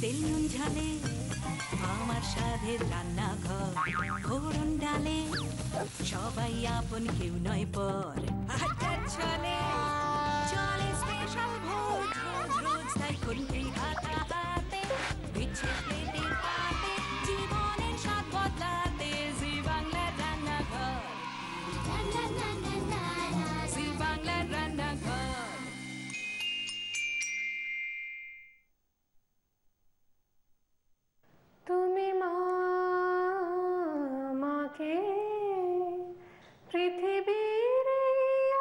তেল নুন ঝালে আমার স্বাদের রান্নাঘর, ফোড়ন ডালে সবাই আপন, কেউ নয় পর। চলে চলে স্পেশাল ভোজ, রোজ রোজ তাই খুন্তি হাতা হাতে, বিচ্ছে প্লেটে পাতে, জীবনের স্বাদ বদলাতে। জি বাংলার রান্নাঘর, জি বাংলার রান্নাঘর। তুমি মা আমাকে পৃথিবীর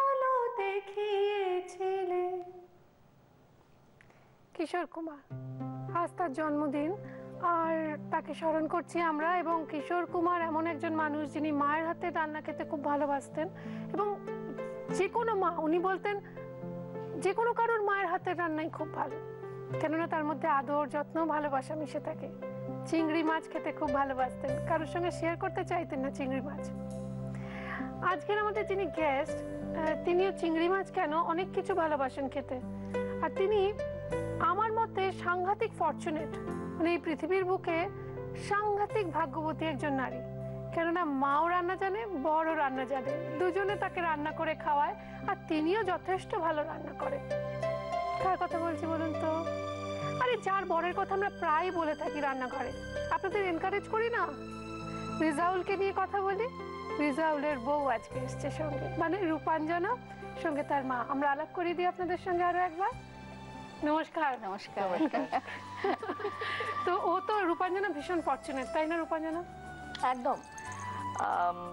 আলো দেখিয়েছিলে। কিশোর কুমার, আজ তার জন্মদিন, আর তাকে স্মরণ করছি আমরা। এবং কিশোর কুমার এমন একজন মানুষ যিনি মায়ের হাতে রান্না খেতে খুব ভালোবাসতেন, এবং যে কোনো মা, উনি বলতেন যে কোনো কারোর মায়ের হাতের রান্নাই খুব ভালো, কেননা তার মধ্যে আদর, যত্ন, ভালোবাসা মিশে থাকে। চিংড়ি মাছ খেতে খুব ভালোবাসতেন, কারোর সঙ্গে শেয়ার করতে চাইতেন না চিংড়ি মাছ। আজকের আমাদের যিনি গেস্ট, তিনিও চিংড়ি মাছ কেন অনেক কিছু ভালোবাসেন খেতে। আর তিনি আমার মতে সাংঘাতিক ফরচুনেট, মানে এই পৃথিবীর বুকে সাংঘাতিক ভাগ্যবতী একজন নারী। কেননা মাও রান্না জানে, বড়ও রান্না জানে, দুজনে তাকে রান্না করে খাওয়ায়, আর তিনিও যথেষ্ট ভালো রান্না করে। কার কথা বলছি বলুন তো? আরে যার বরের কথা আমরা প্রায় বলে থাকি রান্নাঘরে, আপনাদের এনকারেজ করি না? রিজাউলকে নিয়ে কথা বলি। রিজাউলের বউ আজকে এসছে সঙ্গে, মানে রূপাঞ্জনা, সঙ্গে তার মা। আমরা আলাপ করিয়ে দিই আপনাদের সঙ্গে আরো একবার। নমস্কার। নমস্কার। তো ও তো, রূপাঞ্জনা ভীষণ ফরচুনেট, তাই না রূপাঞ্জনা? একদম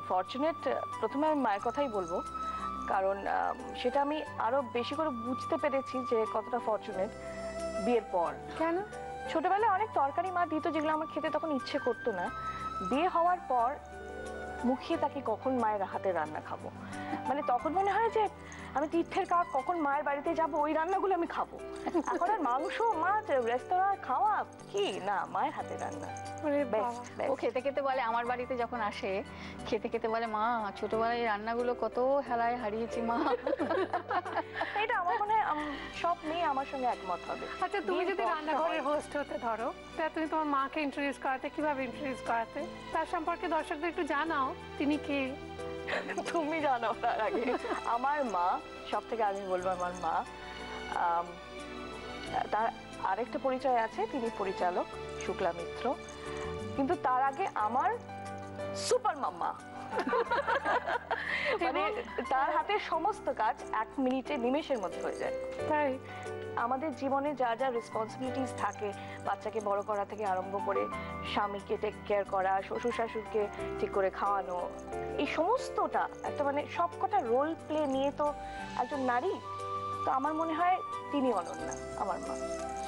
ফরচুনেট। প্রথমে আমি মায়ের কথাই বলবো, কারণ সেটা আমি আরো বেশি করে বুঝতে পেরেছি যে কতটা ফরচুনেট বিয়ের পর। কেন? ছোটবেলায় অনেক তরকারি মা দিত যেগুলো আমার খেতে তখন ইচ্ছে করতো না। বিয়ে হওয়ার পর মুখিয়ে তাকে কখন মায়ের হাতে রান্না খাবো, মানে তখন মনে হয় যে আমি তীর্থের কাজ, কখন মায়ের বাড়িতে যাব, ওই রান্নাগুলো আমি খাবো। এখন আর মাংস, মাছ, রেস্তোরাঁ খাওয়া কি না, মায়ের হাতে রান্না। ও খেতে খেতে বলে, আমার বাড়িতে যখন আসে খেতে খেতে বলে, মা ছোটবেলায় এই রান্নাগুলো কত হেলায় হারিয়েছি মা। এটা আমার মনে হয় সব মেয়ে আমার সঙ্গে একমত হবে। আচ্ছা, তুমি যদি রান্নাঘরের হোস্ট হতে ধরো, তা তুমি তোমার মাকে ইন্ট্রোডিউস করাতে, কিভাবে ইন্ট্রোডিউস করাতে? তার সম্পর্কে দর্শকদের একটু জানাও, তিনি কে? তুমি জানো তার আগে। আমার মা, সব থেকে আমি বলবো আমার মা। তার আরেকটা পরিচয় আছে, তিনি পরিচালক শুক্লা মিত্র, কিন্তু তার আগে আমার সুপার মাম্মা। মানে তার হাতে সমস্ত কাজ 1 মিনিটে, নিমেষের মধ্যে হয়ে যায়। তাই আমাদের জীবনে যা যা রেসপন্সিবিলিটিস থাকে, বাচ্চাকে বড় করা থেকে আরম্ভ করে স্বামীকে টেক কেয়ার করা, শ্বশুর শাশুড়কে ঠিক করে খাওয়ানো, এই সমস্তটা একটা মানে সবকটা রোল প্লে নিয়ে তো একজন নারী। তো আমার মনে হয় তিনি অনন্যা, আমার মা।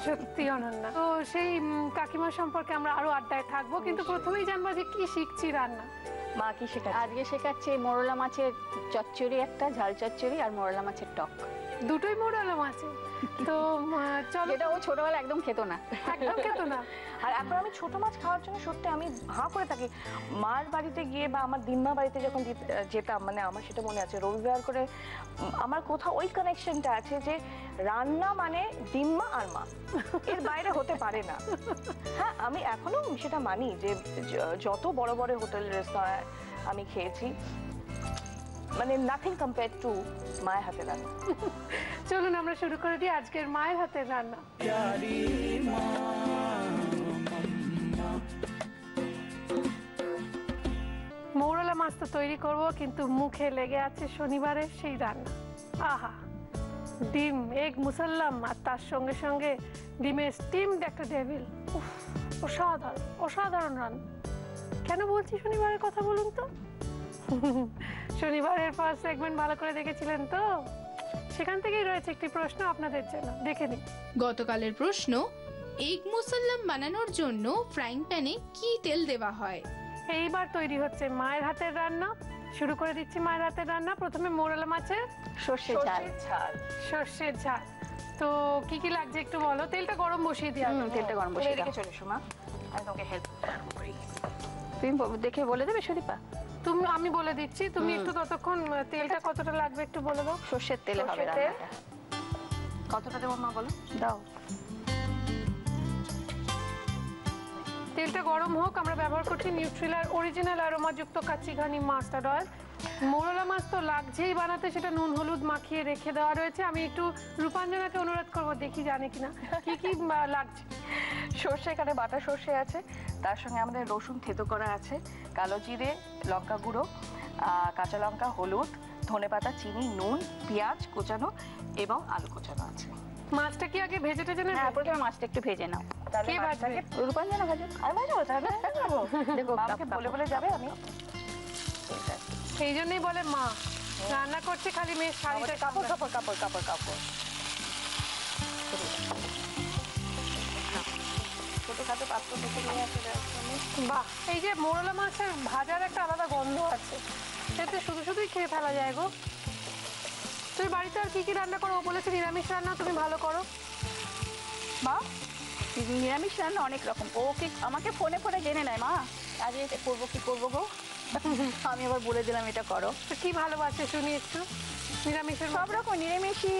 সত্যি অনন্যা। তো সেই কাকিমা সম্পর্কে আমরা আরো আড্ডায় থাকবো, কিন্তু প্রথমেই জানবো যে কি শিখছি রান্না। মা কি শেখাচ্ছে? আজকে শেখাচ্ছে মোরলা মাছের চচ্চড়ি, একটা ঝাল চচ্চড়ি, আর মোরলা মাছের টক। দুটোই মোরলা মাছ। তো চলো। যেটা ও ছোটবেলা একদম খেত না, একদম খেত না। আর এখন আমি ছোট মাছ খাওয়ার জন্য সত্যি আমি হাঁ করে থাকি। মার বাড়িতে গিয়ে বা আমার দিম্মা বাড়িতে যখন যেতাম, মানে আমার সেটা মনে আছে, রবিবার করে আমার কোথাও ওই কানেকশনটা আছে যে রান্না মানে দিম্মা আর মা, এর বাইরে হতে পারে না। হ্যাঁ, আমি এখনো সেটা মানি যে যত বড় বড় হোটেল রেস্তোরাঁ আমি খেয়েছি, মানে নাথিং কম্পেয়ার টু মায়ের হাতে রান্না। চলুন আমরা শুরু করে দিই আজকের মায়ের হাতের রান্না। মৌরলা মাছ তো তৈরি করব, কিন্তু মুখে লেগে আছে শনিবারের সেই রান্না। আহা, ডিম, এগ মুসাল্লাম, আর তার সঙ্গে সঙ্গে ডিমের স্টিমড একটা ডেভিল। অসাধারণ অসাধারণ রান্না। কেন বলছি শনিবারের কথা বলুন তো? শনিবারের ফার্স্ট সেগমেন্ট ভালো করে দেখেছিলেন তো? সেখান থেকেই রয়েছে একটি প্রশ্ন আপনাদের জন্য, দেখে নিন। গতকালের প্রশ্ন, এগ মুসাল্লাম বানানোর জন্য ফ্রাইং প্যানে কি তেল দেওয়া হয়? এইবার তৈরি হচ্ছে মায়ের হাতের রান্না। শুরু করে দিচ্ছি মায়ের হাতের রান্না। প্রথমে মোরলা মাছের সর্ষের ঝাল। সর্ষের ঝাল। তো কি কি লাগছে একটু বলো। তেলটা গরম বসিয়ে দিই। তেলটা গরম বসিয়ে রেখে চলে এসো মা, আমি তোমাকে হেল্প করি। তুমি দেখে বলে দেবে শরীফা? তো তুমি, আমি বলে দিচ্ছি, তুমি একটু ততক্ষণ তেলটা কতটা লাগবে একটু বলে দাও। সর্ষের তেলে হবে সর্ষের তেল। রান্নাটা। কতটা দেবো মা বলো? দাও। তেলটা গরম হোক, আমরা ব্যবহার করছি নিউট্রিলার অরিজিনাল অ্যারোমাযুক্ত কাচ্চিঘানি মাস্টার্ড অয়েল। মোরলা মাছ তো লাগছেই বানাতে, সেটা নুন হলুদ মাখিয়ে রেখে দেওয়া রয়েছে। আমি একটু রূপাঞ্জনাকে অনুরোধ করবো, দেখি জানে কিনা কি কি লাগছে। সর্ষে, এখানে বাটা সর্ষে আছে, তার সঙ্গে আমাদের রসুন থেতো করা আছে, কালো জিরে, লঙ্কা গুঁড়ো, কাঁচা লঙ্কা, হলুদ, ধনেপাতা, চিনি, নুন, পেঁয়াজ কোচানো এবং আলু কোচানো আছে। মাছটা কি আগে ভেজে টেজে নেবে? হ্যাঁ, প্রথমে মাছটা একটু ভেজে নাও। তাহলে কে ভাজবে? মাছটাকে রূপাঞ্জনা ভাজো। আমি ভাজবো, তাহলে দেখো, আমাকে বলে বলে যাবে, আমি সেই জন্যই বলে মা রান্না করছে খালি মেয়ে শাড়িটা কাপড় কাপড় কাপড় কাপড় কাপড় ছোটখাটো পাত্র দেখে নিয়ে আসে। বাহ, এই যে মোরলা মাছের ভাজার একটা আলাদা গন্ধ আছে, সেটা শুধু শুধুই খেয়ে ফেলা যায় গো। তুমি বাড়িতে আর কি কি রান্না করো? ও বলেছে নিরামিষ রান্না তুমি ভালো করো। মা নিরামিষ রান্না অনেক রকম। ওকে আমাকে ফোনে ফোনে জেনে নেয়, মা আজ এটা করবো, কি করবো গো। আমি আবার বলে দিলাম এটা করো। তো কি ভালোবাসে শুনি একটু নিরামিষের? সব রকম নিরামিষই,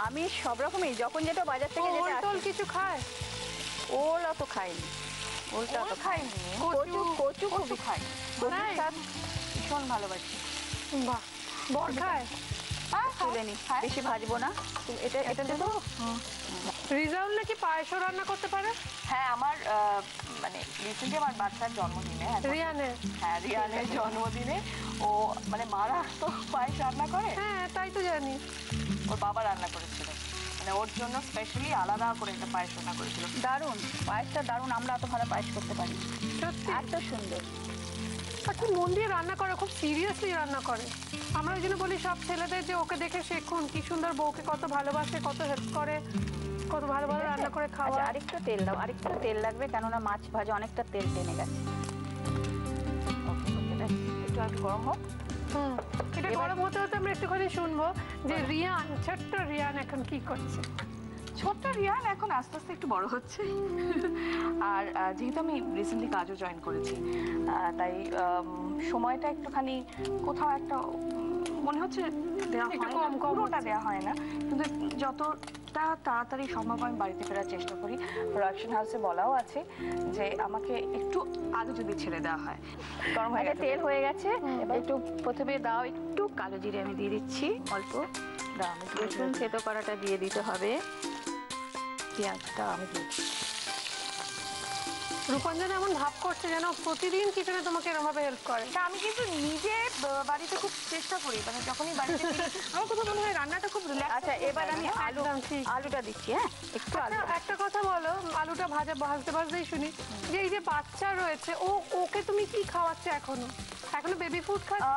আমি সব রকমই, যখন যেটা বাজার থেকে ওল যেটা টোল আসে। কিছু খায়? ওল অত খাইনি, ওলটা অত খাইনি, কচু কচু খুবই খাই। কচুর তাই? শাক ভীষণ ভালোবাসি। বাহ, বর খায়? তুলে নি, বেশি ভাজবো না। এটা এটা দেবো। রিজাউল নাকি পায়েসও রান্না করতে পারে? হ্যাঁ, আমার মানে রিসেন্টলি আমার বাচ্চার জন্মদিনে, রিয়ানের? হ্যাঁ রিয়ানের জন্মদিনে ও মানে মারা তো পায়েস রান্না করে, হ্যাঁ তাই তো জানি। ওর বাবা রান্না করেছিল, মানে ওর জন্য স্পেশালি আলাদা করে একটা পায়েস রান্না করেছিল। দারুণ, পায়েসটা দারুণ। আমরা এত ভালো পায়েস করতে পারি, সত্যি এত সুন্দর। আর কি মন দিয়ে রান্না করে, খুব সিরিয়াসলি রান্না করে। আমরা ওই জন্য বলি সব ছেলেদের যে ওকে দেখে শেখুন, কি সুন্দর বউকে কত ভালোবাসে, কত হেল্প করে, কত ভালো ভালো রান্না করে খাওয়া। আচ্ছা, আরেকটু তেল দাও, আরেকটু তেল লাগবে, কেননা মাছ ভাজা অনেকটা তেল টেনে গেছে। একটু আর গরম হোক। এটা গরম হতে হতে আমরা একটুখানি শুনবো যে রিয়ান, ছোট্ট রিয়ান এখন কি করছে। ছোট্ট রিয়ান এখন আস্তে আস্তে একটু বড় হচ্ছে। আর যেহেতু আমি রিসেন্টলি কাজও জয়েন করেছি, তাই সময়টা একটুখানি কোথাও একটা মনে হচ্ছে দেওয়া একটু হয় কম না, কম পুরোটা দেওয়া হয় না, কিন্তু যতটা তাড়াতাড়ি সম্ভব আমি বাড়িতে ফেরার চেষ্টা করি। প্রোডাকশন হাউসে বলাও আছে যে আমাকে একটু আগে যদি ছেড়ে দেওয়া হয়। গরম হয়ে গেছে, তেল হয়ে গেছে, একটু প্রথমে দাও একটু কালো জিরে আমি দিয়ে দিচ্ছি অল্প। দাও, আমি রসুন থেতো করাটা দিয়ে দিতে হবে, পেঁয়াজটা আমি দিচ্ছি। রূপাঞ্জনা এমন ভাব করছে যেন প্রতিদিন কিচেনে তোমাকে এরকমভাবে হেল্প করে। তা আমি কিন্তু নিজে বাড়িতে খুব চেষ্টা করি, মানে যখনই বাড়িতে ফিরি, আমার কোথাও মনে হয় রান্নাটা খুব রিল্যাক্স। আচ্ছা, এবার আমি একদম ঠিক। আলুটা দিচ্ছি। হ্যাঁ, একটু আলু। একটা কথা বলো, আলুটা ভাজতে ভাজতেই শুনি যে এই যে বাচ্চা রয়েছে, ওকে তুমি কি খাওয়াচ্ছ এখনো? বেবি ফুড খাচ্ছে?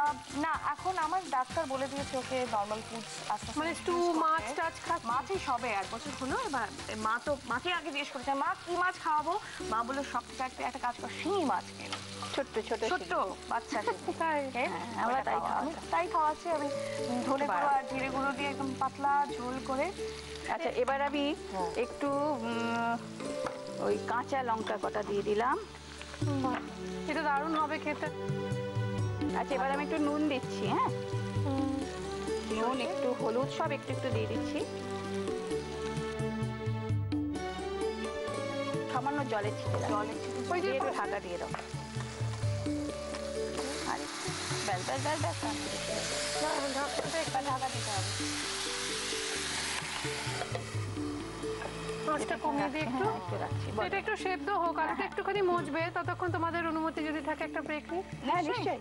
না, এখন আমার ডাক্তার বলে দিয়েছে ওকে নর্মাল ফুডস আস্তে আস্তে, মানে স্টু, মাছ টাছ খাচ্ছে? মাছই সবে 1 বছর হলো। এবার মাকে আগে জিজ্ঞেস করেছে মা কি মাছ খাওয়াবো, মা বললো সব থেকে একটা কাজ কর, শিঙি মাছ কেন, ছোট্ট ছোট ছোট্ট বাচ্চাকে। তাই? আমরা তাই আমি তাই খাওয়াচ্ছি। আমি ধনে গুঁড়ো আর জিরে গুঁড়ো দিয়ে একদম পাতলা ঝোল করে। আচ্ছা, এবার আমি একটু ওই কাঁচা লঙ্কা কটা দিয়ে দিলাম। বাহ, এটা দারুণ হবে খেতে। আচ্ছা, এবার আমি একটু নুন দিচ্ছি। হ্যাঁ, নুন, একটু হলুদ, সব একটু একটু দিয়ে দিচ্ছি। সামান্য জলের ছিটে দাও, ওই যে দিয়ে একটু ঢাকা দিয়ে দাও। আর ব্যাস ব্যাস ব্যাস ব্যাস, ঢাকনাটা একটু ঢাকা দিতে হবে। আঁচটা কমিয়ে দিয়ে একটু। হ্যাঁ, একটু রাখছি। তো এটা একটু সেদ্ধ হোক, আলুটা একটুখানি মজবে, ততক্ষণ তোমাদের অনুমতি যদি থাকে একটা ব্রেক নিই। হ্যাঁ, নিশ্চয়ই।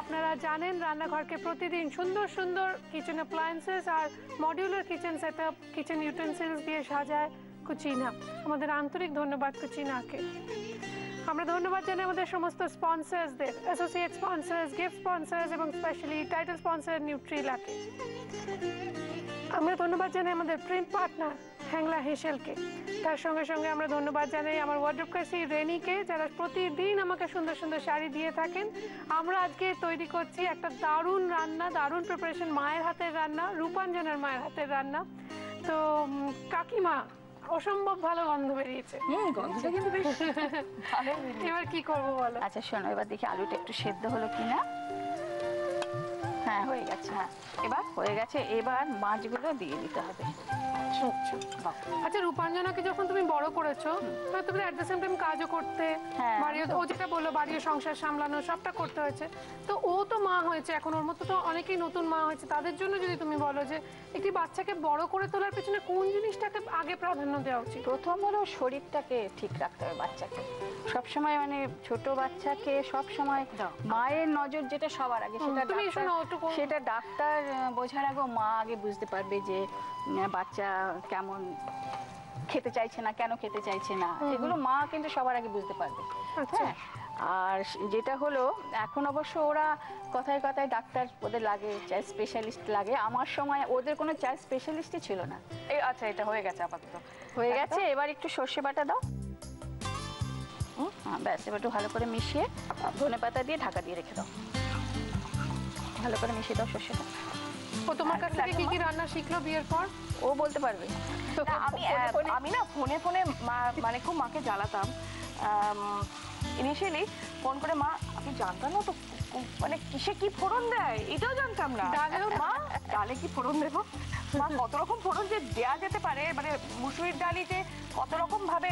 আপনারা জানেন রান্নাঘরকে প্রতিদিন সুন্দর সুন্দর কিচেন অ্যাপ্লায়েন্সেস আর modular kitchen setup, kitchen utensils দিয়ে সাজায় কুচিনা। আমাদের আন্তরিক ধন্যবাদ কুচিনাকে। আমরা ধন্যবাদ জানাই আমাদের সমস্ত স্পন্সরসদের, অ্যাসোসিয়েট স্পন্সরস, গিফট স্পন্সরস এবং স্পেশালি টাইটেল স্পন্সর নিউট্রিলাকে। আমরা ধন্যবাদ জানাই আমাদের প্রিন্ট পার্টনার হ্যাংলা হেসেলকে। তার সঙ্গে সঙ্গে আমরা ধন্যবাদ জানাই আমার ওয়ার্ডরোব কাসি রেনিকে, যারা প্রতিদিন আমাকে সুন্দর সুন্দর শাড়ি দিয়ে থাকেন। আমরা আজকে তৈরি করছি একটা দারুণ রান্না, দারুণ প্রিপারেশন, মায়ের হাতের রান্না, রূপাঞ্জনার মায়ের হাতের রান্না। তো কাকিমা, অসম্ভব ভালো গন্ধ বেরিয়েছে। গন্ধটা কিন্তু বেশ ভালো বেরিয়েছে। এবার কি করবো বলো? আচ্ছা শোনো, এবার দেখি আলুটা একটু সেদ্ধ হলো কিনা। হ্যাঁ হয়ে গেছে, হ্যাঁ এবার হয়ে গেছে। এবার মাছগুলো দিয়ে দিতে হবে। আচ্ছা, রূপাঞ্জনাকে যখন তুমি বড় করেছো তখন তুমি এট দ্য সেম টাইম কাজও করতে, হ্যাঁ, বাড়িও, ও যেটা বললো বাড়ির সংসার সামলানো সবটা করতে হয়েছে। তো ও তো মা হয়েছে, এখন ওর মতো তো অনেকেই নতুন মা হয়েছে। তাদের জন্য যদি তুমি বলো যে একটি বাচ্চাকে বড় করে তোলার পেছনে কোন জিনিসটাকে আগে প্রাধান্য দেওয়া উচিত? প্রথম হলো শরীরটাকে ঠিক রাখতে হবে বাচ্চাকে সবসময়, মানে ছোট বাচ্চাকে সবসময় মায়ের নজর যেটা সবার আগে, সেটা তুমি ডাক্তার- শোনো একটু সেটা ডাক্তার বোঝার আগেও মা আগে বুঝতে পারবে যে বাচ্চা কেমন খেতে চাইছে না, কেন খেতে চাইছে না, এগুলো মা কিন্তু সবার আগে বুঝতে পারবে। আচ্ছা। হ্যাঁ, আর যেটা হলো এখন অবশ্য ওরা কথায় কথায় ডাক্তার ওদের লাগে, চাইল্ড স্পেশালিস্ট লাগে। আমার সময় ওদের কোনো চাইল্ড স্পেশালিস্টই ছিল না। এই আচ্ছা, এটা হয়ে গেছে আপাতত। হয়ে গেছে, এবার একটু সর্ষে বাটা দাও। হ্যাঁ ব্যাস, এবার একটু ভালো করে মিশিয়ে ধনেপাতা দিয়ে ঢাকা দিয়ে রেখে দাও। ভালো করে মিশিয়ে দাও সর্ষেটা। ও তোমার কাছ থেকে কি কি রান্না শিখলো বিয়ের পর? ও বলতে পারবে। না, আমি না ফোনে ফোনে মানে খুব মাকে জ্বালাতাম ইনিশিয়ালি ফোন করে, মা আমি জানতাম না তো মানে কিসে কি ফোড়ন দেয়, এটাও জানতাম না। ডালেও মা ডালে কি ফোড়ন দেবো, মা কত রকম ফোড়ন যে দেয়া যেতে পারে, মানে মুসুরির ডালি যে কত রকম ভাবে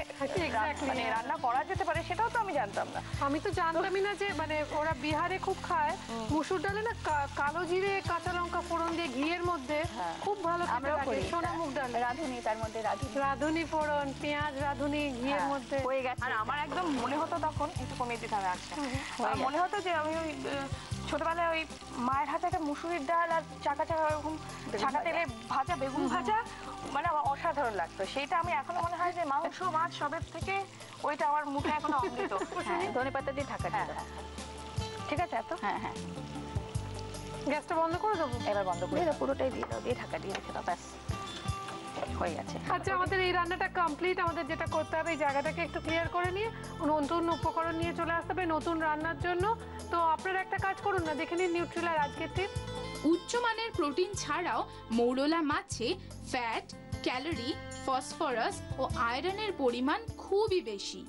মানে রান্না করা যেতে পারে সেটাও তো আমি জানতাম না। আমি তো জানতামই না যে মানে ওরা বিহারে খুব খায় মুসুর ডালে না কালো জিরে কাঁচা লঙ্কা ফোড়ন দিয়ে ঘিয়ের মধ্যে খুব ভালো খেতে আমরাও লাগে। করি সোনা মুগ ডাল, রাঁধুনি, তার মধ্যে রাঁধুনি রাঁধুনি ফোড়ন, পেঁয়াজ রাঁধুনি ঘিয়ের মধ্যে হয়ে গেছে। আর আমার একদম মনে হতো তখন, একটু কমিয়ে দিতে হবে আজকে, মনে হতো যে আমি ওই ছোটবেলায় ওই মায়ের হাতে একটা মুসুরির ডাল আর চাকা চাকা ওরকম ছাকা তেলে ভাজা বেগুন ভাজা, মানে আমার অসাধারণ লাগতো। সেইটা আমি এখনো মনে হয় যে মাংস মাছ সবের থেকে ওইটা আমার মুখে এখনো অমৃত। ধনেপাতা দিয়ে ঢাকা দিয়ে দাও। ঠিক আছে এত? হ্যাঁ হ্যাঁ, গ্যাসটা বন্ধ করে দেবো। এবার বন্ধ করে দিয়ে দাও, পুরোটাই দিয়ে দাও, দিয়ে ঢাকা দিয়ে রেখে দাও, ব্যাস হয়ে গেছে। আচ্ছা, আমাদের এই রান্নাটা কমপ্লিট। আমাদের যেটা করতে হবে এই জায়গাটাকে একটু ক্লিয়ার করে নিয়ে নতুন উপকরণ নিয়ে চলে আসতে হবে নতুন রান্নার জন্য। তো আপনারা একটা কাজ করুন না, দেখে নিন নিউট্রিলার আজকের টিপ। উচ্চমানের প্রোটিন ছাড়াও মৌরলা মাছে ফ্যাট, ক্যালোরি, ফসফরাস ও আয়রনের পরিমাণ খুবই বেশি।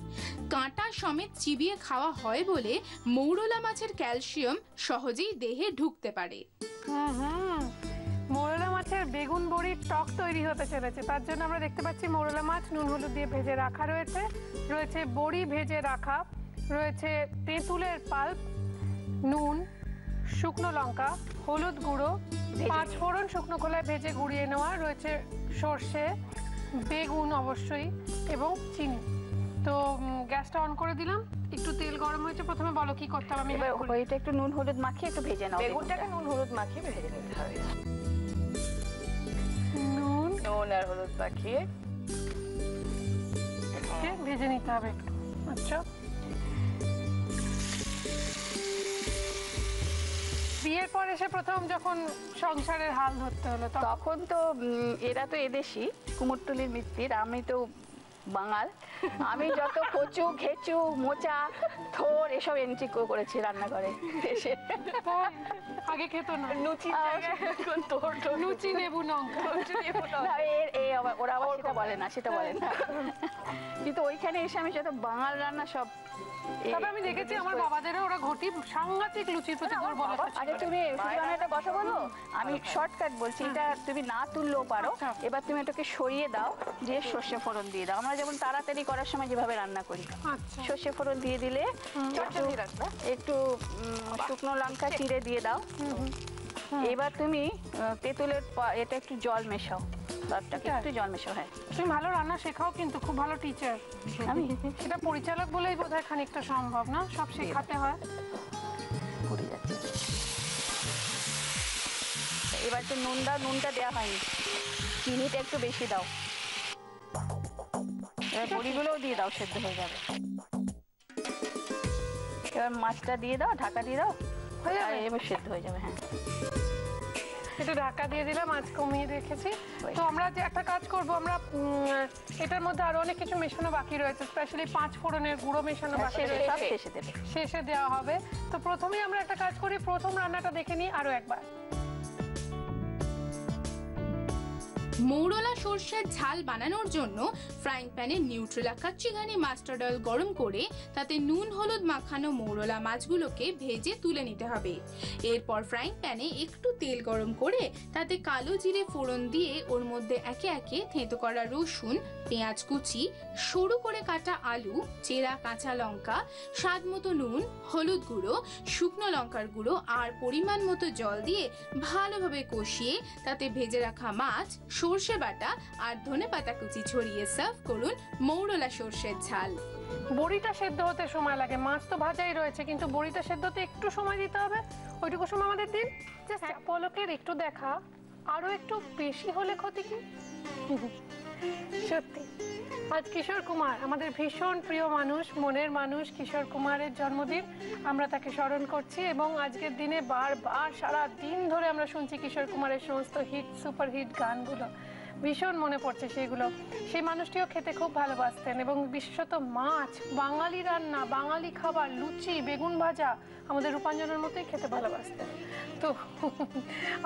কাঁটা সমেত চিবিয়ে খাওয়া হয় বলে মৌরলা মাছের ক্যালসিয়াম সহজেই দেহে ঢুকতে পারে। মোরলা মাছের বেগুন বড়ির টক তৈরি হতে চলেছে। তার জন্য আমরা দেখতে পাচ্ছি মোরলা মাছ নুন হলুদ দিয়ে ভেজে রাখা রয়েছে, রয়েছে বড়ি ভেজে রাখা, রয়েছে তেঁতুলের পাল্প, নুন, শুকনো লঙ্কা, হলুদ গুঁড়ো, পাঁচ ফোড়ন শুকনো খোলায় ভেজে গুঁড়িয়ে নেওয়া, রয়েছে সর্ষে, বেগুন অবশ্যই এবং চিনি। তো গ্যাসটা অন করে দিলাম, একটু তেল গরম হয়েছে। প্রথমে বলো কি করতে হবে? আমি এবার ওইটা একটু নুন হলুদ মাখিয়ে একটু ভেজে নাও। বেগুনটাকে নুন হলুদ মাখিয়ে ভেজে নিতে হবে। নুন নুন আর হলুদ মাখিয়ে ভেজে নিতে হবে একটু। আচ্ছা, বিয়ের পর এসে প্রথম যখন সংসারের হাল ধরতে হলো তখন তো এরা তো এদেশি কুমোরটুলির মিত্তির, আমি তো বাঙাল। আমি যত কচু ঘেচু মোচা থোর এসব এন্ট্রি করেছি রান্নাঘরে এসে। আগে খেত না লুচি লুচি লেবু লঙ্কা। না, ওরা আবার সেটা বলে না, সেটা বলে না। কিন্তু ওইখানে এসে আমি যত বাঙাল রান্না সব। তবে আমি দেখেছি আমার বাবাদেরও ওরা ঘটি সাংঘাতিক লুচির প্রতি দুর্বলতা ছিল। আরে তুমি একটা কথা বলো, আমি শর্টকাট বলছি, এটা তুমি না তুললেও পারো। এবার তুমি এটাকে সরিয়ে দাও, দিয়ে সর্ষে ফোড়ন দিয়ে দাও। আমরা যেমন তাড়াতাড়ি করার সময় যেভাবে রান্না করি, আচ্ছা, সর্ষে ফোড়ন দিয়ে দিলে একটু শুকনো লঙ্কা চিড়ে দিয়ে দাও। এবার তুমি তেঁতুলের এটা একটু জল মেশাও, ভাতটাকে একটু জল মেশাও। হ্যাঁ, তুমি ভালো রান্না শেখাও, কিন্তু খুব ভালো টিচার। আমি সেটা পরিচালক বলেই বোধহয় খানিকটা সম্ভব না, সব শেখাতে হয়। পুড়ে যাচ্ছে। এবার তো নুন দাও, নুনটা দেওয়া হয়নি, চিনিটা একটু বেশি দাও। এবার বড়িগুলোও দিয়ে দাও, সেদ্ধ হয়ে যাবে। এবার মাছটা দিয়ে দাও, ঢাকা দিয়ে দাও, আর এবার সেদ্ধ হয়ে যাবে। হ্যাঁ, একটু ঢাকা দিয়ে দিলাম, আজ কমিয়ে রেখেছি। তো আমরা যে একটা কাজ করব, আমরা এটার মধ্যে আরো অনেক কিছু মেশানো বাকি রয়েছে, স্পেশালি পাঁচ ফোড়নের গুঁড়ো মেশানো বাকি রয়েছে, শেষে দেবে। শেষে দেওয়া হবে। তো প্রথমেই আমরা একটা কাজ করি, প্রথম রান্নাটা দেখে নিই আরো একবার। মৌরলা সর্ষের ঝাল বানানোর জন্য ফ্রাইং প্যানে নিউট্রেলা কাচ্চিঘানি মাস্টার্ড অয়েল গরম করে তাতে নুন হলুদ মাখানো মৌরলা মাছগুলোকে ভেজে তুলে নিতে হবে। এরপর ফ্রাইং প্যানে একটু তেল গরম করে তাতে কালো জিরে ফোড়ন দিয়ে ওর মধ্যে একে একে থেঁতো করা রসুন, পেঁয়াজ কুচি, সরু করে কাটা আলু, চেরা কাঁচা লঙ্কা, স্বাদ মতো নুন, হলুদ গুঁড়ো, শুকনো লঙ্কার গুঁড়ো আর পরিমাণ মতো জল দিয়ে ভালোভাবে কষিয়ে তাতে ভেজে রাখা মাছ, সর্ষে বাটা আর ধনেপাতা কুচি ছড়িয়ে সার্ভ করুন মৌরলা সর্ষের ঝাল। বড়িটা সেদ্ধ হতে সময় লাগে, মাছ তো ভাজাই রয়েছে, কিন্তু বড়িটা সেদ্ধ হতে একটু সময় দিতে হবে। ওইটুকু সময় আমাদের দিন। জাস্ট এক পলকের একটু দেখা, আরো একটু বেশি হলে ক্ষতি কি? সত্যি আজ কিশোর কুমার, আমাদের ভীষণ প্রিয় মানুষ, মনের মানুষ কিশোর কুমারের জন্মদিন। আমরা তাকে স্মরণ করছি এবং আজকের দিনে বারবার সারা দিন ধরে আমরা শুনছি কিশোর কুমারের সমস্ত হিট সুপার হিট গানগুলো, ভীষণ মনে পড়ছে সেগুলো। সেই মানুষটিও খেতে খুব ভালোবাসতেন এবং বিশেষত মাছ, বাঙালি রান্না, বাঙালি খাবার, লুচি, বেগুন ভাজা আমাদের রূপাঞ্জনের মতোই খেতে ভালোবাসতেন। তো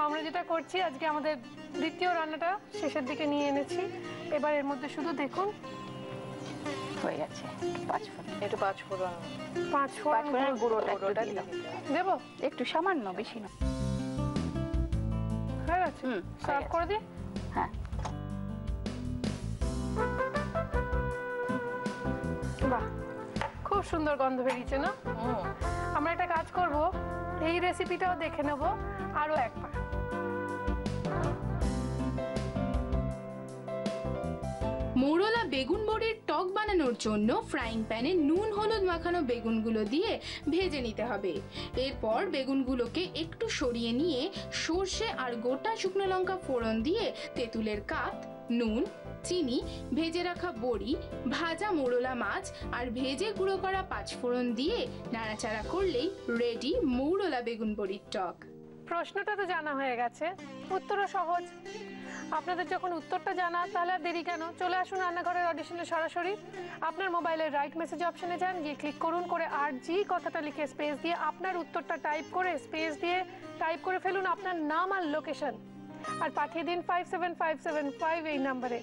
আমরা যেটা করছি আজকে, আমাদের দ্বিতীয় রান্নাটা শেষের দিকে নিয়ে এনেছি। এবার এর মধ্যে শুধু দেখুন হয়ে গেছে। একটু পাঁচ ফোড়ন পাঁচফোড়নের গুঁড়োটা দিয়ে দাও। দেবো একটু সামান্য, বেশি না। হয়ে গেছে, সার্ভ করে দিই। হ্যাঁ, বাহ, খুব সুন্দর গন্ধ বেরিয়েছে না? আমরা একটা কাজ করব, এই রেসিপিটাও দেখে নেব আরো একবার। মৌরলা বেগুন বড়ির টক বানানোর জন্য ফ্রাইং প্যানে নুন হলুদ মাখানো বেগুনগুলো দিয়ে ভেজে নিতে হবে। এরপর বেগুনগুলোকে একটু সরিয়ে নিয়ে সর্ষে আর গোটা শুকনো লঙ্কা ফোড়ন দিয়ে তেঁতুলের কাত, নুন, চিনি, ভেজে রাখা বড়ি, ভাজা মৌরলা মাছ আর ভেজে গুঁড়ো করা পাঁচফোড়ন দিয়ে নাড়াচাড়া করলেই রেডি মৌরলা বেগুন বড়ির টক। প্রশ্নটা তো জানা হয়ে গেছে, উত্তরও সহজ। আপনাদের যখন উত্তরটা জানা, তাহলে আর দেরি কেন? চলে আসুন রান্নাঘরের অডিশনে সরাসরি। আপনার মোবাইলের রাইট মেসেজ অপশনে যান, গিয়ে ক্লিক করুন, করে RG কথাটা লিখে স্পেস দিয়ে আপনার উত্তরটা টাইপ করে স্পেস দিয়ে টাইপ করে ফেলুন আপনার নাম আর লোকেশন, আর পাঠিয়ে দিন 57575 এই নাম্বারে।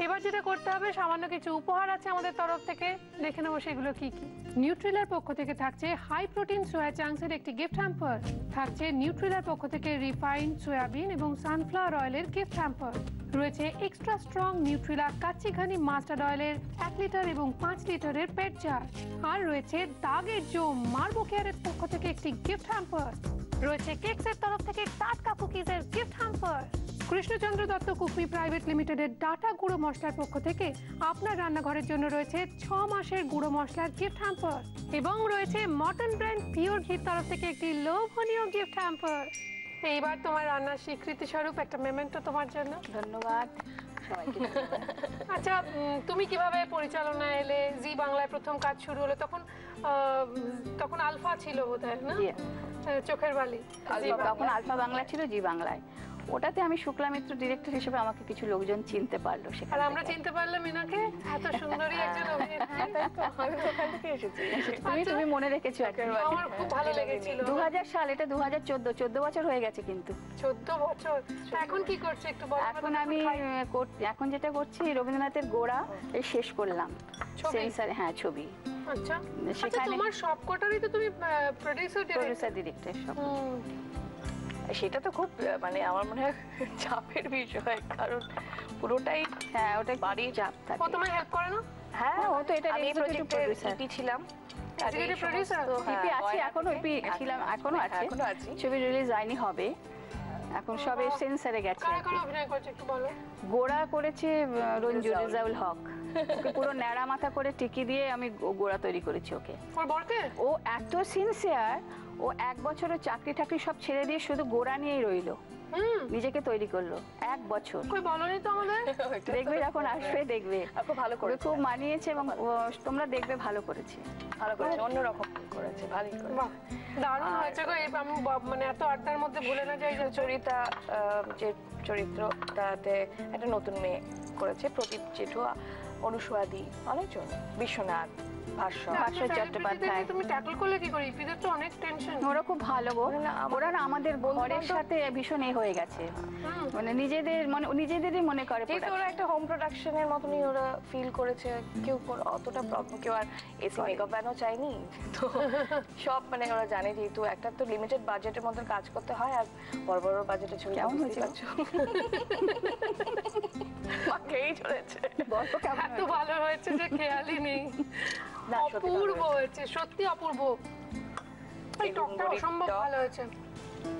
এবার যেটা করতে হবে, সামান্য কিছু উপহার আছে আমাদের তরফ থেকে, দেখে নেবো সেগুলো কি কি। নিউট্রিলার পক্ষ থেকে থাকছে হাই প্রোটিন সোয়া চাংসের একটি গিফট হ্যাম্পার, থাকছে নিউট্রিলার পক্ষ থেকে রিফাইন্ড সয়াবিন এবং সানফ্লাওয়ার অয়েলের গিফট হ্যাম্পার, রয়েছে extra strong Nutrela kachi ghani mustard অয়েলের 1 লিটার এবং 5 লিটারের পেট জার, আর রয়েছে দাগের জোম মার্বো কেয়ারের পক্ষ থেকে একটি গিফট হ্যাম্পার, রয়েছে কেকসের তরফ থেকে টাটকা কুকিজের gift hamper, Krishnachandra Dutta Cookme private লিমিটেডের ডাটা গুঁড়ো মশলার পক্ষ থেকে আপনার রান্নাঘরের জন্য রয়েছে 6 মাসের গুঁড়ো মশলার গিফট হ্যাম্পার, এবং রয়েছে মটন ব্র্যান্ড পিওর ঘির তরফ থেকে একটি লোভনীয় গিফট হ্যাম্পার। এইবার তোমার রান্নার স্বীকৃতি স্বরূপ একটা মেমেন্টো তোমার জন্য। ধন্যবাদ সবাইকে। আচ্ছা, তুমি কিভাবে পরিচালনায় এলে? জি বাংলায় প্রথম কাজ শুরু হলো তখন আলফা ছিল বোধহয়, না? চোখের বালি। তখন আলফা বাংলা ছিল, জি বাংলায়। ওটাতে আমি শুক্লা মিত্র ডিরেক্টর হিসেবে আমাকে কিছু লোকজন চিনতে পারলো। আর আমরা চিনতে পারলাম এনাকে, এত সুন্দরী একজন অভিনেত্রী। তুমি মনে রেখেছো। আমার খুব ভালো লেগেছিল। 2000 সাল, এটা 2014 বছর হয়ে গেছে কিন্তু। 14 বছর। এখন কি করছে একটু বলো। এখন আমি এখন যেটা করছি, রবীন্দ্রনাথের গোড়া এই শেষ করলাম সেন্সারে। হ্যাঁ, ছবি। আচ্ছা, সেখানে তোমার সবকটারই তো তুমি প্রোডিউসার ডিরেক্টর সব। সেটা তো খুব মানে আমার মনে হয় চাপের বিষয়, কারণ পুরোটাই হ্যাঁ, ওটা বাড়ির চাপ থাকে। ও তোমায় হেল্প করে না? হ্যাঁ, ও তো এটা আমি প্রজেক্টের প্রোডিউসার ছিলাম। এক্সিকিউটিভ প্রোডিউসার আছে, এখনো ছিলাম, এখনো আছে। ছবি রিলিজ হয়নি, হবে। এখন সবে সেন্সারে গেছে। কারা কারা অভিনয় করছে একটু বলো। গোড়া করেছে রঞ্জু রেজাউল হক, ওকে পুরো ন্যাড়া মাথা করে টিকি দিয়ে আমি গোড়া তৈরি করেছি ওকে। ওর বরকে? ও এত সিনসিয়ার, ও 1 বছরের চাকরি টাকরি সব ছেড়ে দিয়ে শুধু গোড়া নিয়েই রইলো, নিজেকে তৈরি করলো 1 বছর। কই বলনি তো আমাদের। দেখবে যখন আসবে, দেখবে খুব ভালো করে, খুব মানিয়েছে এবং তোমরা দেখবে ভালো করেছে, অন্যরকম করেছে, ভালোই করেছে। বাহ, দারুণ হয়েছে গো। আমি মানে এত আড্ডার মধ্যে ভুলে না যাই। চরিতা যে চরিত্র, তাতে একটা নতুন মেয়ে করেছে, প্রদীপ জেঠু, অনুসুয়াদি, অনেকজন, বিশ্বনাথ, ভাস্বর চট্টোপাধ্যায়। তুমি ট্যাকল করলে কি করে? ইপিদের তো অনেক টেনশন। ওরা খুব ভালো গো, ওরা না আমাদের ঘরের সাথে ভীষণ হয়ে গেছে, মানে নিজেদেরই মনে করে। যেহেতু ওরা একটা হোম প্রোডাকশনের মতনই ওরা ফিল করেছে, কেউ অতটা প্রবলেম, কেউ আর এসি মেকআপ ভ্যানও চাইনি তো সব মানে ওরা জানে যেহেতু একটা তো লিমিটেড বাজেটের মধ্যে কাজ করতে হয়, আর বড় বড় বাজেটের ছবি কেমন হয়েছে? মাকেই চলেছে। গল্প কেমন এত ভালো হয়েছে যে খেয়ালই নেই। অপূর্ব হয়েছে, সত্যি অপূর্ব। এই টকটা অসম্ভব ভালো হয়েছে।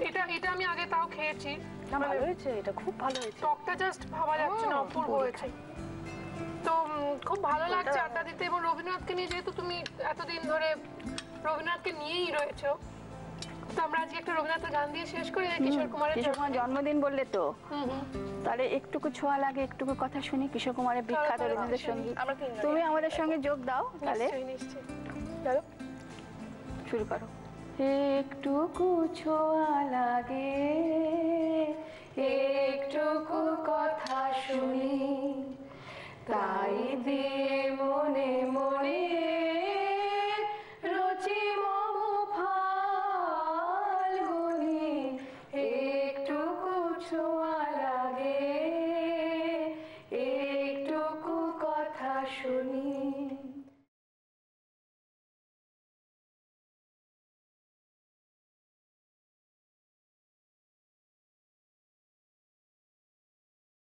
এটা আমি আগে তাও খেয়েছি। না ভালো হয়েছে, এটা খুব ভালো হয়েছে। টকটা জাস্ট ভাবা যাচ্ছে না, অপূর্ব হয়েছে। তো খুব ভালো লাগছে আড্ডা দিতে, এবং রবীন্দ্রনাথকে নিয়ে যেহেতু তুমি এতদিন ধরে রবীন্দ্রনাথকে নিয়েই রয়েছো, তো আমরা আজকে একটা রবীন্দ্রনাথের গান দিয়ে শেষ করি। কিশোর কুমারের জন্মদিন বললে তো, তাহলে একটুকু ছোঁয়া লাগে, একটুকু কথা শুনি কিশোর কুমারের বিখ্যাত রবীন্দ্রসঙ্গীত। তুমি আমাদের সঙ্গে যোগ দাও তাহলে। নিশ্চয়ই। চলো শুরু করো। একটুকু ছোঁয়া লাগে, একটুকু কথা শুনি, তাই দিয়ে মনে মনে রচি মম ফাল্গুনি। একটুকু ছোঁয়া লাগে, একটুকু কথা শুনি।